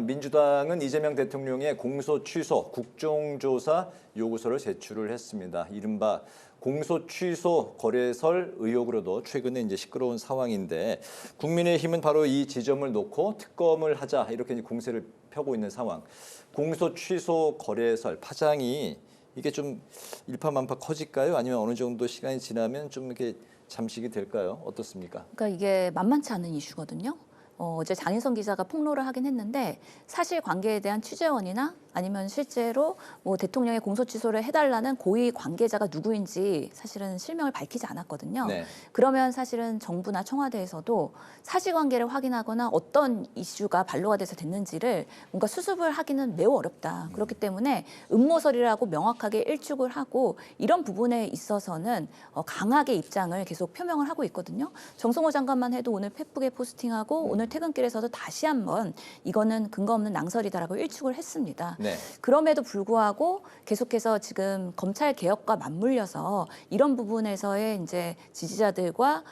민주당은 이재명 대통령의 공소 취소, 국정조사 요구서를 제출을 했습니다. 이른바 공소 취소 거래설 의혹으로도 최근에 이제 시끄러운 상황인데 국민의힘은 바로 이 지점을 놓고 특검을 하자 이렇게 이제 공세를 펴고 있는 상황. 공소 취소 거래설 파장이 이게 좀 일파만파 커질까요? 아니면 어느 정도 시간이 지나면 좀 이렇게 잠식이 될까요? 어떻습니까? 그러니까 이게 만만치 않은 이슈거든요. 어제 장인성 기자가 폭로를 하긴 했는데 사실관계에 대한 취재원이나 아니면 실제로 뭐 대통령의 공소 취소를 해달라는 고위 관계자가 누구인지 사실은 실명을 밝히지 않았거든요. 네. 그러면 사실은 정부나 청와대에서도 사실관계를 확인하거나 어떤 이슈가 반로가 돼서 됐는지를 뭔가 수습을 하기는 매우 어렵다. 그렇기 때문에 음모설이라고 명확하게 일축을 하고 이런 부분에 있어서는 강하게 입장을 계속 표명을 하고 있거든요. 정성호 장관만 해도 오늘 페북에 포스팅하고 오늘 퇴근길에서도 다시 한번 이거는 근거 없는 낭설이다라고 일축을 했습니다. 네. 그럼에도 불구하고 계속해서 지금 검찰 개혁과 맞물려서 이런 부분에서의 이제 지지자들과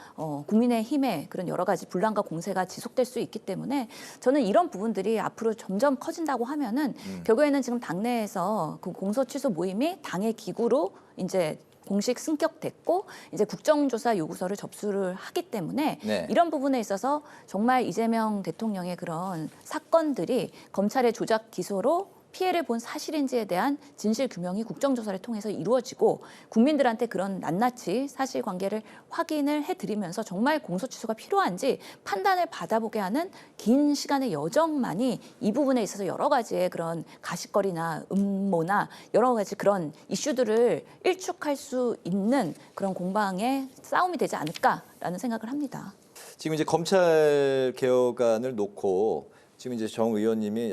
국민의힘의 그런 여러 가지 분란과 공세가 지속될 수 있기 때문에 저는 이런 부분들이 앞으로 점점 커진다고 하면은 결국에는 지금 당내에서 그 공소 취소 모임이 당의 기구로 이제 공식 승격됐고 이제 국정조사 요구서를 접수를 하기 때문에 네. 이런 부분에 있어서 정말 이재명 대통령의 그런 사건들이 검찰의 조작 기소로 피해를 본 사실인지에 대한 진실 규명이 국정조사를 통해서 이루어지고 국민들한테 그런 낱낱이 사실관계를 확인을 해드리면서 정말 공소취소가 필요한지 판단을 받아보게 하는 긴 시간의 여정만이 이 부분에 있어서 여러 가지의 그런 가십거리나 음모나 여러 가지 그런 이슈들을 일축할 수 있는 그런 공방의 싸움이 되지 않을까라는 생각을 합니다. 지금 이제 검찰 개혁안을 놓고 지금 이제 정 의원님이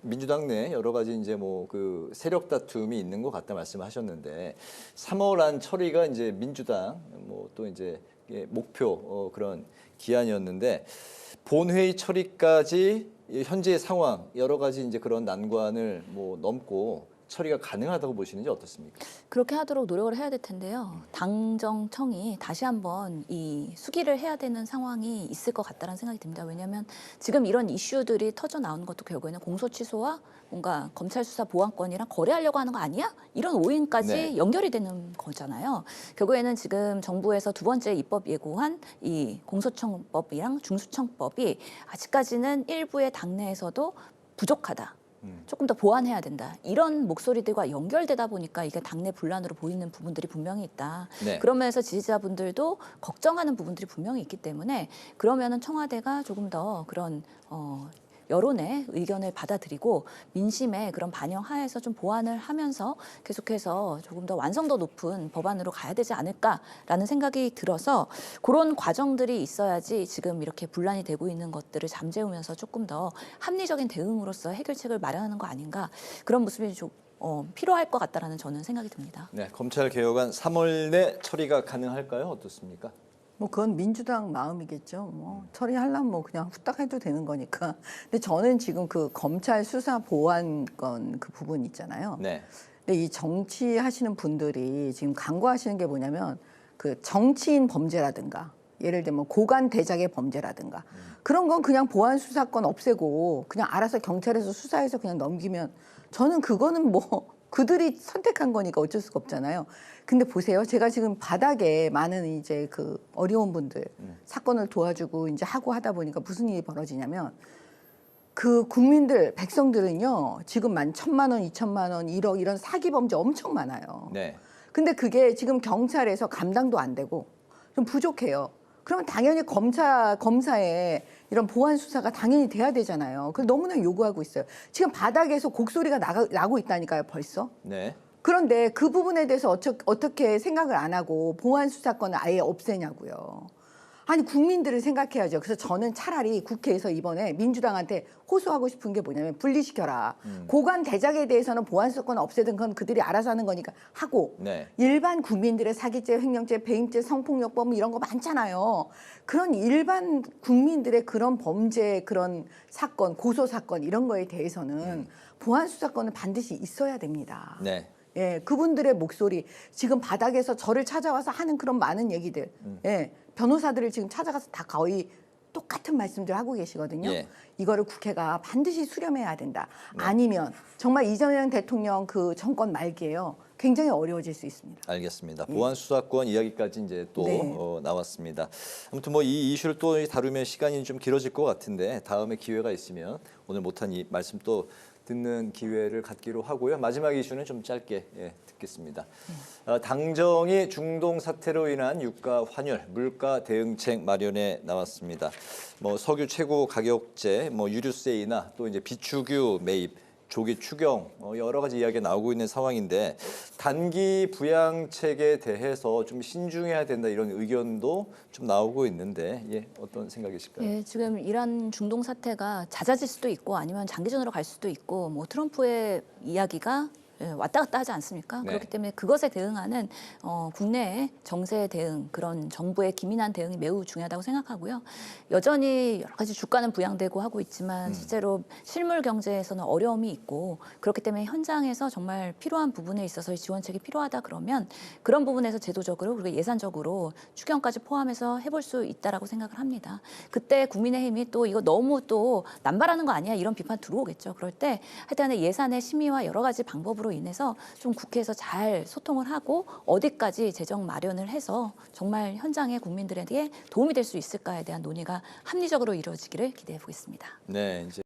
민주당 내 여러 가지 이제 뭐 그 세력 다툼이 있는 것 같다 말씀하셨는데 3월 안 처리가 이제 민주당 뭐 또 이제 목표 그런 기한이었는데 본회의 처리까지 현재의 상황 여러 가지 이제 그런 난관을 뭐 넘고 처리가 가능하다고 보시는지 어떻습니까? 그렇게 하도록 노력을 해야 될 텐데요. 당정청이 다시 한번 이 수기를 해야 되는 상황이 있을 것 같다는 생각이 듭니다. 왜냐하면 지금 이런 이슈들이 터져 나오는 것도 결국에는 공소 취소와 뭔가 검찰 수사 보안권이랑 거래하려고 하는 거 아니야? 이런 오인까지 네. 연결이 되는 거잖아요. 결국에는 지금 정부에서 두 번째 입법 예고한 이 공소청법이랑 중수청법이 아직까지는 일부의 당내에서도 부족하다. 조금 더 보완해야 된다. 이런 목소리들과 연결되다 보니까 이게 당내 분란으로 보이는 부분들이 분명히 있다. 네. 그러면서 지지자분들도 걱정하는 부분들이 분명히 있기 때문에 그러면은 청와대가 조금 더 그런 여론의 의견을 받아들이고 민심의 그런 반영 하에서 좀 보완을 하면서 계속해서 조금 더 완성도 높은 법안으로 가야 되지 않을까라는 생각이 들어서 그런 과정들이 있어야지 지금 이렇게 분란이 되고 있는 것들을 잠재우면서 조금 더 합리적인 대응으로서 해결책을 마련하는 거 아닌가 그런 모습이 좀 필요할 것 같다라는 저는 생각이 듭니다. 네, 검찰 개혁안 3월 내 처리가 가능할까요? 어떻습니까? 뭐 그건 민주당 마음이겠죠. 뭐 처리하려면 뭐 그냥 후딱 해도 되는 거니까. 근데 저는 지금 그 검찰 수사 보완권 그 부분 있잖아요. 네. 근데 이 정치하시는 분들이 지금 강구하시는 게 뭐냐면 그 정치인 범죄라든가 예를 들면 고관 대작의 범죄라든가 그런 건 그냥 보안 수사권 없애고 그냥 알아서 경찰에서 수사해서 그냥 넘기면 저는 그거는 뭐 그들이 선택한 거니까 어쩔 수가 없잖아요. 근데 보세요. 제가 지금 바닥에 많은 이제 그 어려운 분들 사건을 도와주고 이제 하고 하다 보니까 무슨 일이 벌어지냐면 그 국민들, 백성들은요. 지금 1,000만 원, 2,000만 원, 1억 이런 사기 범죄 엄청 많아요. 네. 근데 그게 지금 경찰에서 감당도 안 되고 좀 부족해요. 그러면 당연히 검사에 이런 보안 수사가 당연히 돼야 되잖아요. 그걸 너무나 요구하고 있어요. 지금 바닥에서 곡소리가 나고 있다니까요, 벌써. 네. 그런데 그 부분에 대해서 어떻게 생각을 안 하고 보안 수사권을 아예 없애냐고요. 아니 국민들을 생각해야죠. 그래서 저는 차라리 국회에서 이번에 민주당한테 호소하고 싶은 게 뭐냐면 분리시켜라. 고관 대작에 대해서는 보안 수사권을 없애든 건 그들이 알아서 하는 거니까 하고 네. 일반 국민들의 사기죄, 횡령죄, 배임죄, 성폭력범 이런 거 많잖아요. 그런 일반 국민들의 그런 범죄, 그런 사건, 고소 사건 이런 거에 대해서는 보안 수사권은 반드시 있어야 됩니다. 네. 예, 그분들의 목소리 지금 바닥에서 저를 찾아와서 하는 그런 많은 얘기들, 예, 변호사들을 지금 찾아가서 다 거의 똑같은 말씀들 하고 계시거든요. 예. 이거를 국회가 반드시 수렴해야 된다. 아니면 정말 이재명 대통령 그 정권 말기에요. 굉장히 어려워질 수 있습니다. 알겠습니다. 보안 수사권 이야기까지 이제 또 네. 나왔습니다. 아무튼 뭐 이 이슈를 또 다루면 시간이 좀 길어질 것 같은데 다음에 기회가 있으면 오늘 못한 이 말씀 또 듣는 기회를 갖기로 하고요. 마지막 이슈는 좀 짧게 듣겠습니다. 당정이 중동 사태로 인한 유가 환율, 물가 대응책 마련에 나왔습니다. 뭐 석유 최고 가격제, 뭐 유류세이나 또 이제 비축유 매입, 조기 추경 여러 가지 이야기가 나오고 있는 상황인데 단기 부양책에 대해서 좀 신중해야 된다 이런 의견도 좀 나오고 있는데 어떤 생각이실까요? 예, 지금 이란 중동 사태가 잦아질 수도 있고 아니면 장기전으로 갈 수도 있고 뭐 트럼프의 이야기가 왔다 갔다 하지 않습니까? 네. 그렇기 때문에 그것에 대응하는 국내의 정세 대응, 그런 정부의 기민한 대응이 매우 중요하다고 생각하고요. 여전히 여러 가지 주가는 부양되고 하고 있지만 실제로 실물 경제에서는 어려움이 있고 그렇기 때문에 현장에서 정말 필요한 부분에 있어서 지원책이 필요하다 그러면 그런 부분에서 제도적으로 그리고 예산적으로 추경까지 포함해서 해볼 수 있다라고 생각을 합니다. 그때 국민의힘이 또 이거 너무 또 남발하는 거 아니야 이런 비판 들어오겠죠. 그럴 때 하여튼 예산의 심의와 여러 가지 방법으로 인해서 좀 국회에서 잘 소통을 하고 어디까지 재정 마련을 해서 정말 현장의 국민들에게 도움이 될 수 있을까에 대한 논의가 합리적으로 이루어지기를 기대해 보겠습니다. 네, 이제